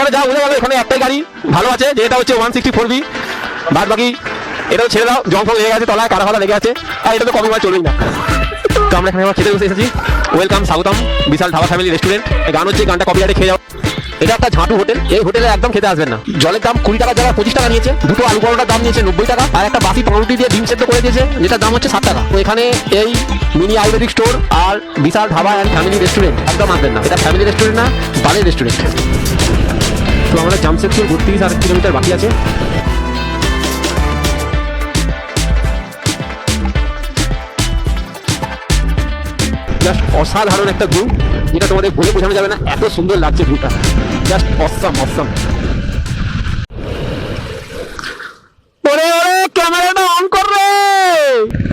এখানে যা বোঝা গেল এখানে একটাই গাড়ি ভালো আছে, যেটা হচ্ছে 164B। বাদ বাকি এটাও ছেড়ে দাও, জং ফং লেগে আছে, তলায় কাটা ফাটা লেগে আছে, আর এটা তো কমই মাছ চলবেই না। তো আমরা এখানে খেতে বসে এসেছি, ওয়েলকাম স্বাগতম বিশাল ধাবা ফ্যামিলি রেস্টুরেন্ট। গান হচ্ছে, গানটা কপিরাইটে খেয়ে যাও। এটা একটা ঝাঁটু হোটেল, এই হোটেলে একদম খেতে আসবেন না। জলের দাম 20 টাকার জায়গায় 25 টাকা নিয়েছে, দুটো আলু পরোটার দাম নিয়েছে 90 টাকা, আর একটা বাসি পাউরুটি দিয়ে ডিম সেদ্ধ করে দিয়েছে, যেটার দাম হচ্ছে 7 টাকা। তো এখানে এই মিনি আয়ুর্বেদিক স্টোর আর বিশাল ধাবা অ্যান্ড ফ্যামিলি রেস্টুরেন্ট একদম আসবেন না, এটা ফ্যামিলি রেস্টুরেন্ট না, বালের রেস্টুরেন্ট। তো আমরা জামশেদপুর 32 কিলোমিটার বাকি আছে। জাস্ট অসাধারণ একটা ভিউ, যেটা তোমাদের বলে বোঝানো যাবে না, এত সুন্দর লাগছে ভিউটা, জাস্ট অসাম অসাম। ওরে ওরে ক্যামেরাটা অন কর রে,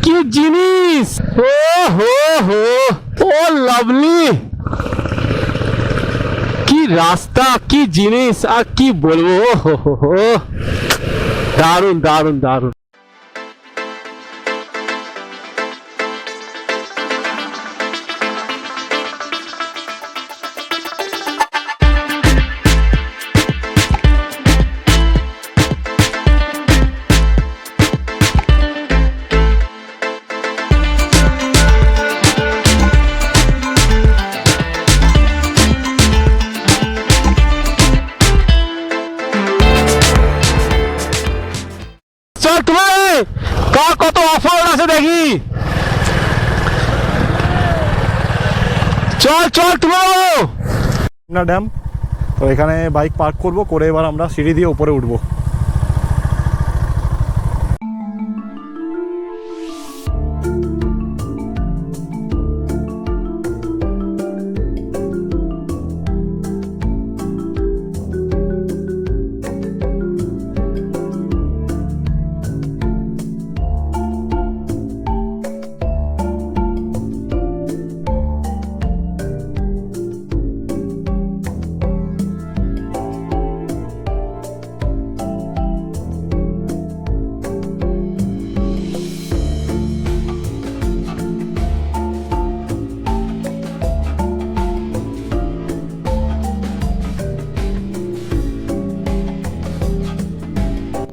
কি জিনিস! ও হো হো, ও লাভলি, কি রাস্তা, কি জিনিস, আর কি বলবো, হো হো হো, দারুণ দারুণ দারুণ। কার কত অফার আছে দেখি, চল চল তুমি না ড্যাম। তো এখানে বাইক পার্ক করব, করে এবার আমরা সিঁড়ি দিয়ে উপরে উঠবো।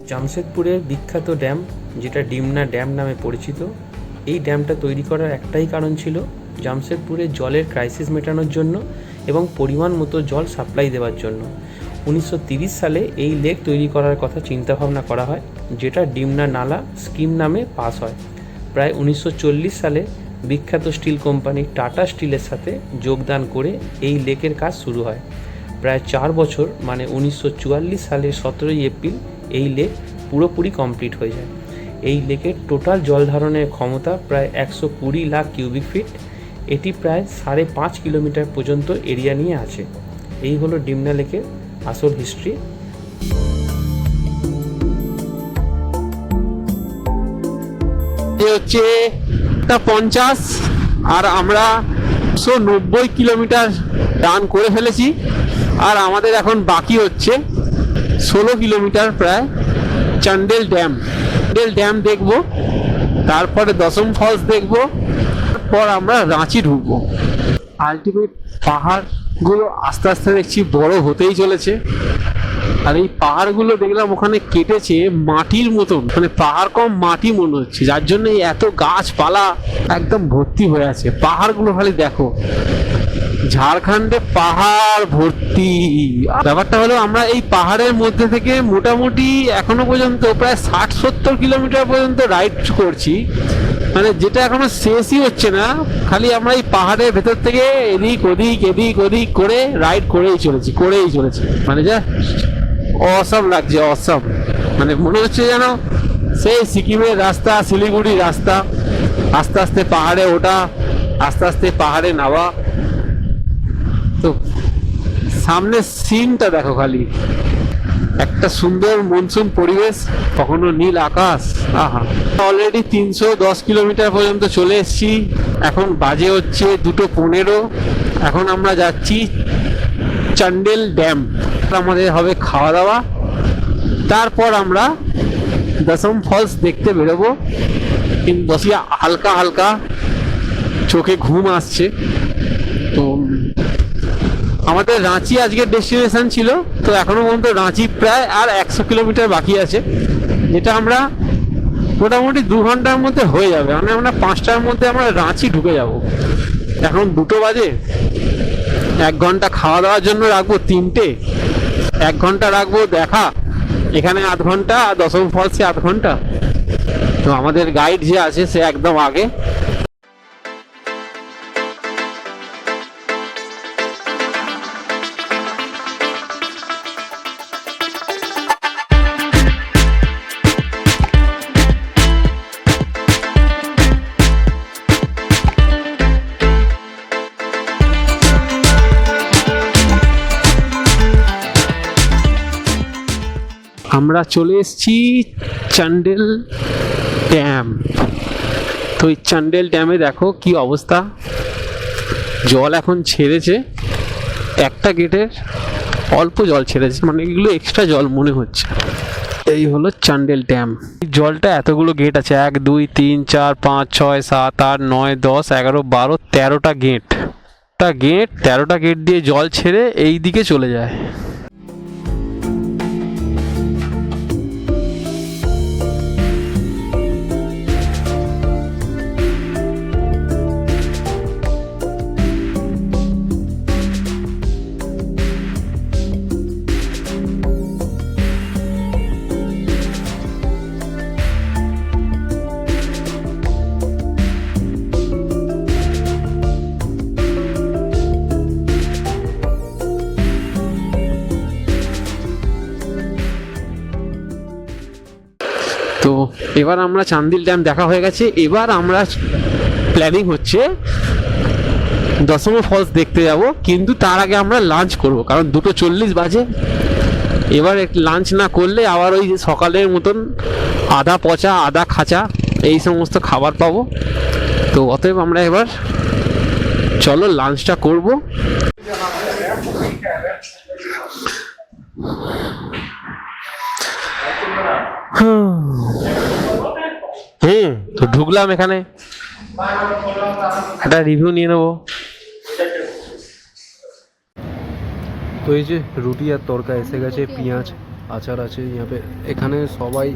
জামশেদপুরের বিখ্যাত ড্যাম, যেটা ডিমনা ড্যাম নামে পরিচিত। এই ড্যামটা তৈরি করার একটাই কারণ ছিল জামশেদপুরে জলের ক্রাইসিস মেটানোর জন্য এবং পরিমাণ মতো জল সাপ্লাই দেওয়ার জন্য। 1930 সালে এই লেক তৈরি করার কথা চিন্তাভাবনা করা হয়, যেটা ডিমনা নালা স্কিম নামে পাস হয়। প্রায় 1940 সালে বিখ্যাত স্টিল কোম্পানি টাটা স্টিলের সাথে যোগদান করে এই লেকের কাজ শুরু হয়। প্রায় 4 বছর মানে 1944 সালের 17 এপ্রিল এই লেক পুরোপুরি কমপ্লিট হয়ে যায়। এই লেকের টোটাল জল ধারণের ক্ষমতা প্রায় 120 লাখ কিউবিক ফিট। এটি প্রায় 5.5 কিলোমিটার পর্যন্ত এরিয়া নিয়ে আছে। এই হলো ডিমনা লেকের আসল হিস্ট্রি। হচ্ছে 50 আর আমরা 190 কিলোমিটার রান করে ফেলেছি, আর আমাদের এখন বাকি হচ্ছে 16 কিলোমিটার প্রায় চান্ডেল ড্যাম দেখবো, তারপরে দশম ফলস দেখবো, তারপর আমরা রাঁচি ঢুকবো। আলটিমেট পাহাড়গুলো আস্তে আস্তে দেখছি বড় হতেই চলেছে, আর এই পাহাড়গুলো দেখলাম ওখানে কেটেছে মাটির মতন, মানে পাহাড় কম মাটি মনে হচ্ছে, যার জন্য এত গাছপালা একদম ভর্তি হয়ে আছে। পাহাড়গুলো খালি দেখো, ঝাড়খণ্ডে পাহাড় ভর্তি। ব্যাপারটা হলো আমরা এই পাহাড়ের মধ্যে থেকে মোটামুটি এখনো পর্যন্ত প্রায় 60-70 কিলোমিটার পর্যন্ত রাইড করছি, মানে যেটা এখনো শেষই হচ্ছে না। খালি আমরা এই পাহাড়ের ভেতর থেকে এদিক ওদিক করে রাইড করেই চলেছি, মানে যা অসম লাগছে, অসম। মানে মনে হচ্ছে যেন সেই সিকিমের রাস্তা, শিলিগুড়ির রাস্তা, আস্তে আস্তে পাহাড়ে ওঠা, আস্তে আস্তে পাহাড়ে নামা। তো সামনে সিনটা দেখো, খালি একটা সুন্দর মনসুন পরিবেশ, কখনো নীল আকাশ। আহা, অলরেডি 310 কিলোমিটার পর্যন্ত চলে এসেছি। এখন বাজে হচ্ছে 2:15। এখন আমরা যাচ্ছি চান্ডেল ড্যাম। আমাদের হবে খাওয়া দাওয়া, তারপর আমরা দশম ফলস দেখতে বেরোবো। কিন্তু হালকা হালকা চোখে ঘুম আসছে, তো আমাদের রাঁচি আজকের ডেস্টিনেশন ছিল, তো এখনো পর্যন্ত রাঁচি প্রায় আর 100 কিলোমিটার বাকি আছে, যেটা আমরা মোটামুটি 2 ঘন্টার মধ্যে হয়ে যাবে। মানে আমরা 5টার মধ্যে আমরা রাঁচি ঢুকে যাব। এখন 2টো বাজে, 1 ঘন্টা খাওয়া দাওয়ার জন্য রাখবো 3টে, 1 ঘন্টা রাখবো দেখা এখানে, 8 ঘন্টা, আর দশম ফলসে 8 ঘন্টা। তো আমাদের গাইড যে আছে সে একদম আগে। আমরা চলে এসেছি চান্ডেল ড্যাম। তো এই চান্ডেল ড্যামে দেখো কি অবস্থা, জল এখন ছেড়েছে, একটা গেটের অল্প জল ছেড়েছে, মানে এগুলো এক্সট্রা জল মনে হচ্ছে। এই হলো চান্ডেল ড্যাম। জলটা এতগুলো গেট আছে, 1 2 3 4 5 6 7 8 9 10 11 12 13টা গেট। 13টা গেট দিয়ে জল ছেড়ে এই দিকে চলে যায়। তো এবার আমরা চান্দিল ড্যাম দেখা হয়ে গেছে, এবার আমরা প্ল্যানিং হচ্ছে দশম ফলস দেখতে যাব, কিন্তু তার আগে আমরা লাঞ্চ করব, কারণ 2:40 বাজে। এবার লাঞ্চ না করলে আবার ওই সকালের মতন আধা পচা আধা খাঁচা এই সমস্ত খাবার পাবো। তো অতএব আমরা এবার চলো লাঞ্চটা করব। তো ঢুকলাম এখানে, একটা রিভিউ নিয়ে নেবো। তো এই যে রুটি আর তরকা এসে গেছে, পেঁয়াজ আচার আছে यहाँ এখানে সবাই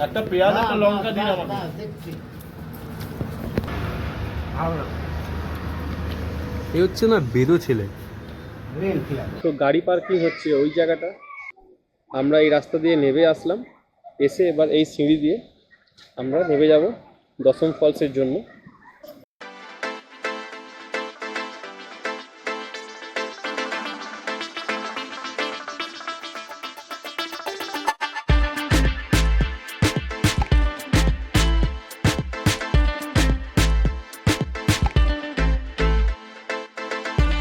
একটা পেঁয়াজ একটা লঙ্কা দিন আমাকে। এই হচ্ছে না বেদো ছেলে। তো গাড়ি পার্কিং হচ্ছে ওই জায়গাটা, আমরা এই রাস্তা দিয়ে নেমে আসলাম, এসে এবার এই সিঁড়ি দিয়ে আমরা নেমে যাব দশম ফলসের জন্য।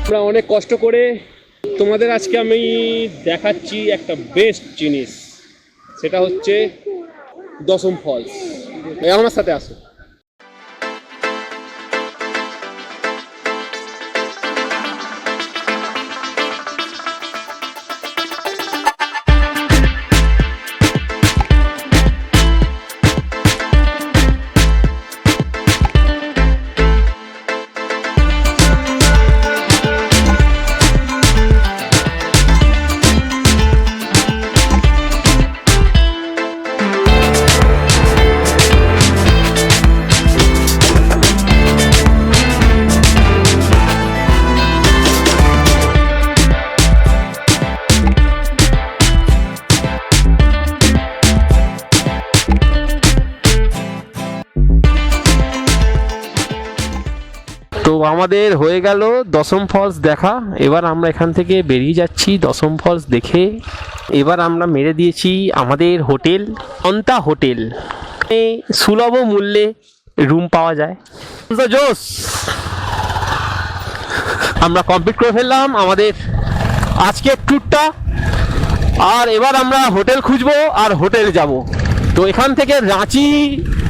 আমরা অনেক কষ্ট করে তোমাদের আজকে আমি দেখাচ্ছি একটা বেস্ট জিনিস, সেটা হচ্ছে দশম ফলস। আমার সাথে আসো। তো আমাদের হয়ে গেল দশম ফলস দেখা। এবার আমরা এখান থেকে বেরিয়ে যাচ্ছি দশম ফলস দেখে। এবার আমরা মেরে দিয়েছি আমাদের হোটেল, অন্তা হোটেল। সুলভ মূল্যে রুম পাওয়া যায়। জোস, আমরা কমপ্লিট করে ফেললাম আমাদের আজকের ট্যুরটা। আর এবার আমরা হোটেল খুঁজবো আর হোটেল যাব। তো এখান থেকে রাঁচি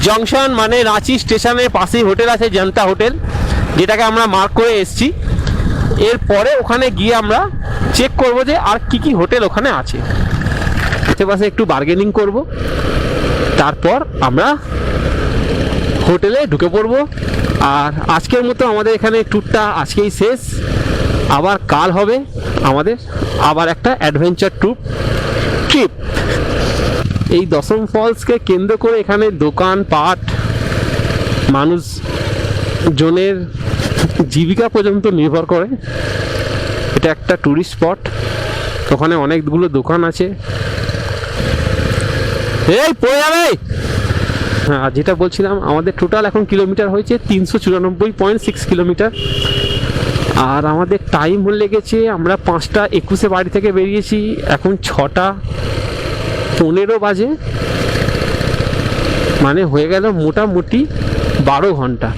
জংশন মানে রাঁচি স্টেশনের পাশেই হোটেল আছে, জনতা হোটেল, যেটাকে আমরা মার্ক করে এসেছি। এরপরে ওখানে গিয়ে আমরা চেক করব যে আর কি কি হোটেল ওখানে আছে, আশেপাশে একটু বার্গেনিং করব, তারপর আমরা হোটেলে ঢুকে পড়বো। আর আজকের মতো আমাদের এখানে ট্যুরটা আজকেই শেষ। আবার কাল হবে আমাদের আবার একটা অ্যাডভেঞ্চার ট্রিপ। এই দশম ফলসকে কেন্দ্র করে এখানে দোকানপাট, মানুষজনের জীবিকা পর্যন্ত নির্ভর করে। এটা একটা ট্যুরিস্ট স্পট, ওখানে অনেকগুলো দোকান আছে। এই পড়ে যাবে। হ্যাঁ, যেটা বলছিলাম, আমাদের টোটাল এখন কিলোমিটার হয়েছে 394.6 কিলোমিটার। আর আমাদের টাইম লেগেছে, আমরা 5:21 বাড়ি থেকে বেরিয়েছি, এখন 6:15 বাজে, মানে হয়ে গেল মোটামুটি 12 ঘন্টা।